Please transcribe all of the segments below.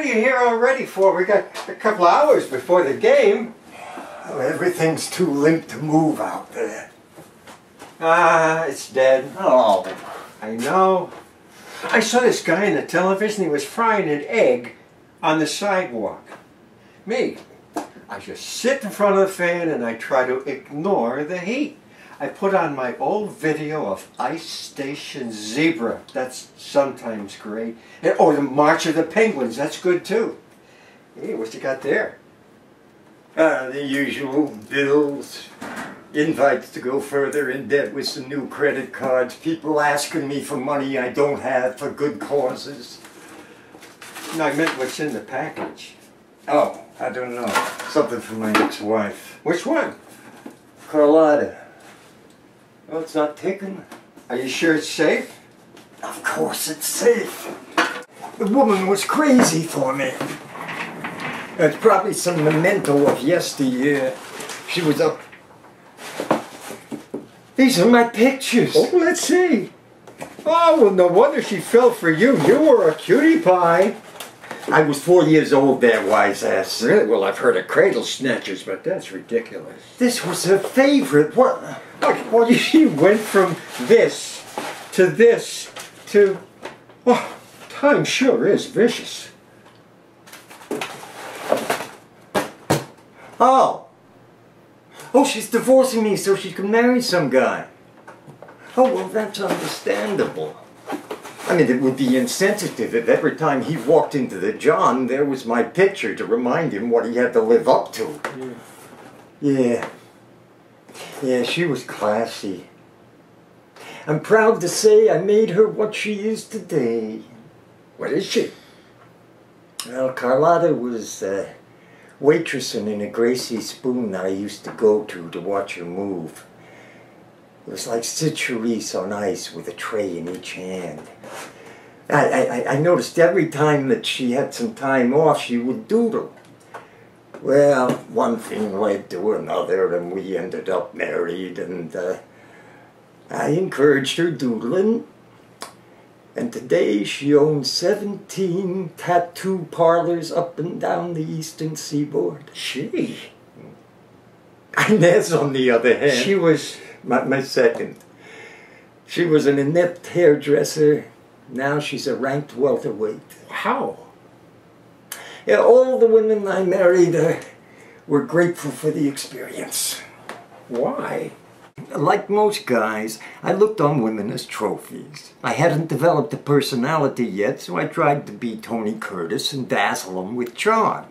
are you here already for? We got a couple hours before the game. Well, everything's too limp to move out there. Ah, it's dead. Oh. I know. I saw this guy on the television. He was frying an egg on the sidewalk. Me, I just sit in front of the fan and I try to ignore the heat. I put on my old video of Ice Station Zebra. That's sometimes great. And, oh, the March of the Penguins. That's good too. Hey, what you got there? The usual bills, invites to go further in debt with some new credit cards, people asking me for money I don't have for good causes. No, I meant what's in the package. Oh, I don't know. Something from my ex-wife. Which one? Carlotta. Oh, it's not ticking. Are you sure it's safe? Of course it's safe. The woman was crazy for me. It's probably some memento of yesteryear. She was up. These are my pictures. Oh, let's see. Oh, well, no wonder she fell for you. You were a cutie pie. I was 4 years old there, wise ass. Really? Well, I've heard of cradle snatchers, but that's ridiculous. This was her favorite. What? Okay, well, she went from this to... Oh, time sure is vicious. Oh. Oh, she's divorcing me so she can marry some guy. Oh, well, that's understandable. I mean, it would be insensitive if every time he walked into the John, there was my picture to remind him what he had to live up to. Yeah. Yeah, she was classy. I'm proud to say I made her what she is today. What is she? Well, Carlotta was waitressing in a Gracie Spoon that I used to go to watch her move. It was like Sid Charisse on ice with a tray in each hand. I noticed every time that she had some time off, she would doodle. Well, one thing led to another, and we ended up married, and I encouraged her doodling. And today she owns 17 tattoo parlors up and down the eastern seaboard. She? Inez, on the other hand. She was... My second. She was an inept hairdresser. Now she's a ranked welterweight. How? Yeah, all the women I married were grateful for the experience. Why? Like most guys, I looked on women as trophies. I hadn't developed a personality yet, so I tried to be Tony Curtis and dazzle them with charm.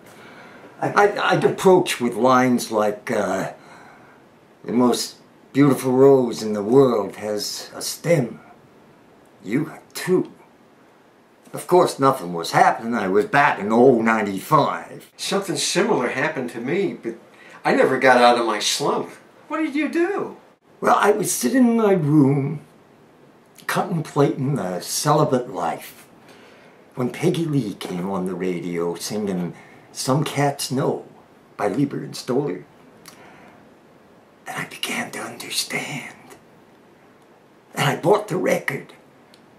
I'd approach with lines like, the most beautiful rose in the world has a stem. You have two. Of course, nothing was happening. I was batting 095. Something similar happened to me, but I never got out of my slump. What did you do? Well, I was sitting in my room, contemplating the celibate life, when Peggy Lee came on the radio singing Some Cats Know by Lieber and Stoller. And I began to understand. And I bought the record,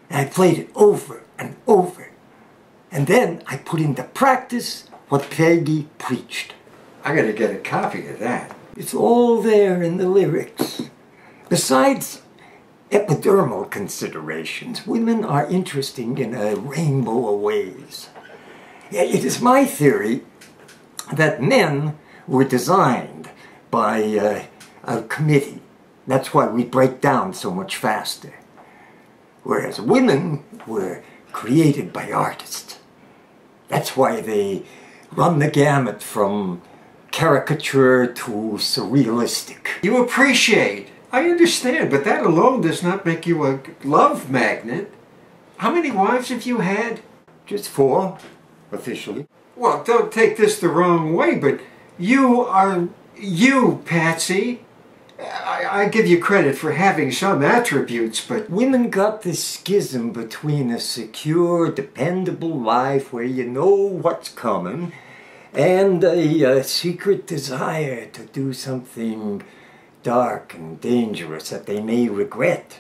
and I played it over and over. And then I put into practice what Peggy preached. I gotta get a copy of that. It's all there in the lyrics. Besides epidermal considerations, women are interesting in a rainbow of ways. It is my theory that men were designed by a committee. That's why we break down so much faster. Whereas women were created by artists. That's why they run the gamut from caricature to surrealistic. You appreciate. I understand, but that alone does not make you a love magnet. How many wives have you had? Just 4, officially. Well, don't take this the wrong way, but you are you, Patsy. I give you credit for having some attributes, but... Women got this schism between a secure, dependable life where you know what's coming and a secret desire to do something dark and dangerous that they may regret.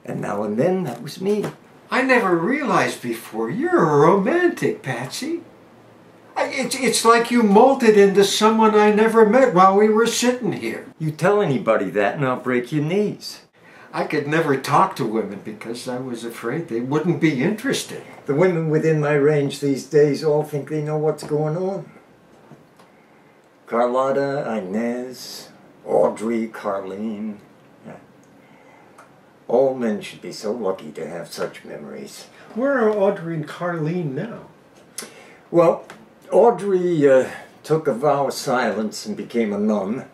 And now and then, that was me. I never realized before, you're a romantic, Patsy. It's like you molded into someone I never met while we were sitting here. You tell anybody that and I'll break your knees. I could never talk to women because I was afraid they wouldn't be interested. The women within my range these days all think they know what's going on. Carlotta, Inez, Audrey, Carlene. All men should be so lucky to have such memories. Where are Audrey and Carlene now? Well, Audrey took a vow of silence and became a nun.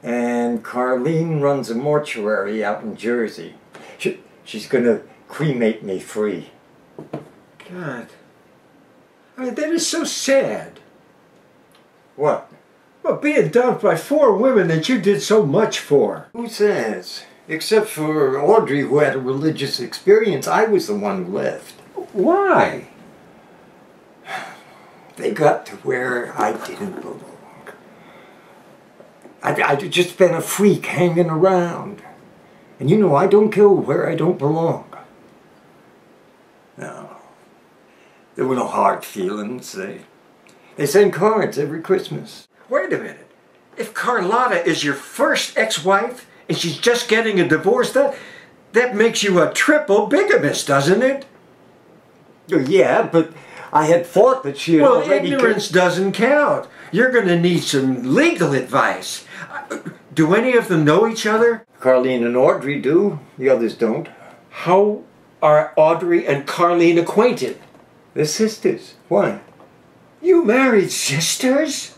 And Carlene runs a mortuary out in Jersey. She's going to cremate me free. God. I mean, that is so sad. What? Well, being dumped by 4 women that you did so much for. Who says? Except for Audrey, who had a religious experience, I was the one who left. Why? They got to where I didn't belong. I'd just been a freak hanging around. And you know, I don't go where I don't belong. No. There were no hard feelings. They send cards every Christmas. Wait a minute. If Carlotta is your first ex-wife and she's just getting a divorce, that makes you a triple bigamist, doesn't it? Yeah, but I had thought that she had already... Ignorance doesn't count. You're going to need some legal advice. Do any of them know each other? Carlene and Audrey do. The others don't. How are Audrey and Carlene acquainted? They're sisters. Why? You married sisters?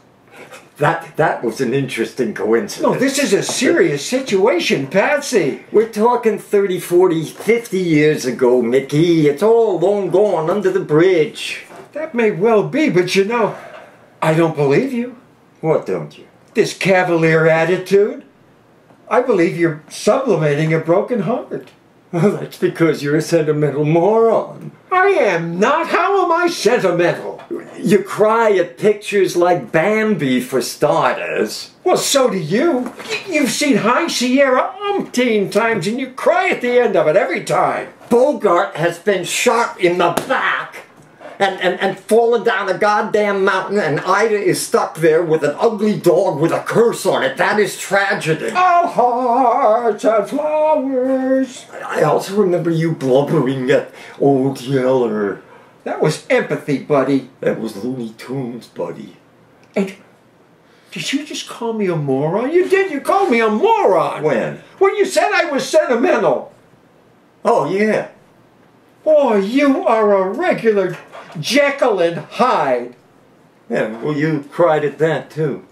That was an interesting coincidence. No, this is a serious situation, Patsy. We're talking 30, 40, 50 years ago, Mickey. It's all long gone under the bridge. That may well be, but you know, I don't believe you. What don't you? This cavalier attitude. I believe you're sublimating a broken heart. Well, that's because you're a sentimental moron. I am not. How am I sentimental? You cry at pictures like Bambi, for starters. Well, so do you. You've seen High Sierra umpteen times and you cry at the end of it every time. Bogart has been shot in the back and fallen down a goddamn mountain, and Ida is stuck there with an ugly dog with a curse on it. That is tragedy. Our hearts and flowers. I also remember you blubbering at Old Yeller. That was empathy, buddy. That was Looney Tunes, buddy. And did you just call me a moron? You did. You called me a moron. When? When you said I was sentimental. Oh, yeah. Boy, you are a regular Jekyll and Hyde. Yeah, well, you cried at that, too.